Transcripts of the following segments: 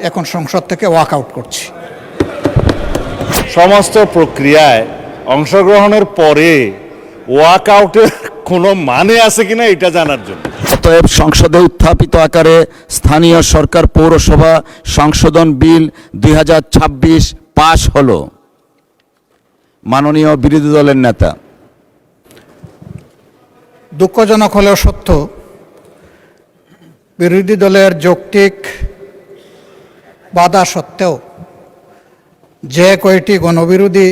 এখন সংসদ থেকে ওয়াক আউট করছি। সমস্ত প্রক্রিয়ায় অংশগ্রহণের পরে ওয়াক আউটের কোনো মানে আছে কিনা এটা জানার জন্য। অতএব সংসদে উত্থাপিত আকারে স্থানীয় সরকার পৌরসভা সংশোধন বিল 2026 পাশ হলো। মাননীয় বিরোধী দলের নেতা। দুঃখজনক হলেও সত্য, বিরোধী দলের যৌক্তিক বাধা সত্ত্বেও যে কয়টি গণবিরোধী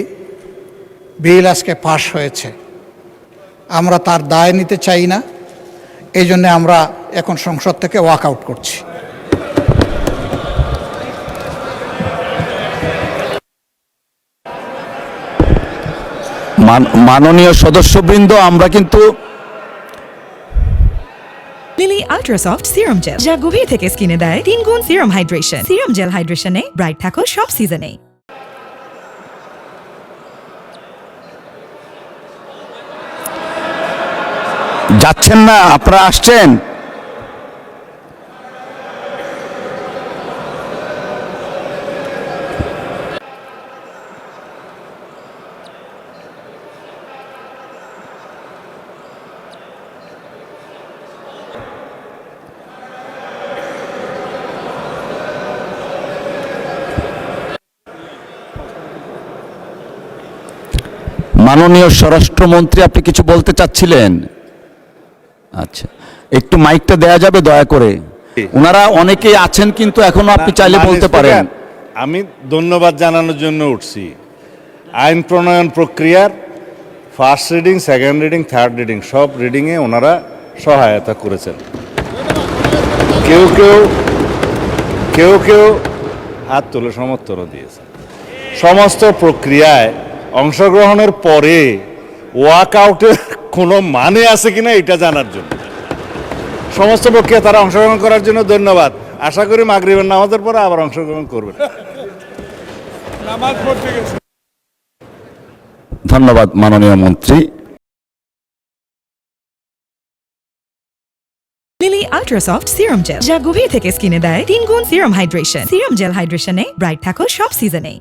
বিল আজকে পাশ হয়েছে, আমরা তার দায় নিতে চাই না। এই জন্য আমরা এখন সংসদ থেকে ওয়াক আউট করছি। মাননীয় সদস্যবৃন্দ, আমরা কিন্তু লিলি আল্ট্রাসফট সিরাম জেল, যা গভীর থেকে স্কিনে দেয় 3 গুণ সিরাম হাইড্রেশন। সিরাম জেল হাইড্রেশনে ব্রাইট থাকো সব সিজনে। যাচ্ছেন না, আপনারা আসছেন। মাননীয় স্বরাষ্ট্রমন্ত্রী, আপনি কিছু বলতে চাচ্ছিলেন? আচ্ছা, একটু মাইকটা দেয়া যাবে দয়া করে? ওনারা অনেকেই আছেন, কিন্তু এখনো আপনি চাইলে বলতে পারেন। আমি ধন্যবাদ জানানোর জন্য উঠছি। আইন প্রণয়ন প্রক্রিয়ার first reading, second reading, third reading সব রিডিংয়ে ওনারা সহায়তা করেছেন। কেউ কেউ হাত তুলে সমর্থনও দিয়েছেন। সমস্ত প্রক্রিয়ায় অংশগ্রহণের পরে ওয়াক আউটের কোনো মানে আছে কিনা এটা জানার জন্য। সমস্ত প্রক্রিয়া তারা অংশগ্রহণ করার জন্য ধন্যবাদ। আশা করি মাগরিবের নামাজের পরে আবার অংশগ্রহণ করবেন। ধন্যবাদ মাননীয় মন্ত্রী। লিলি আল্ট্রাসফট সিরাম জেল, যা গভীর থেকে স্কিনে দেয় 3 গুণ সিরাম হাইড্রেশন। সিরাম জেল হাইড্রেশনে ব্রাইট থাকো সব সিজনে।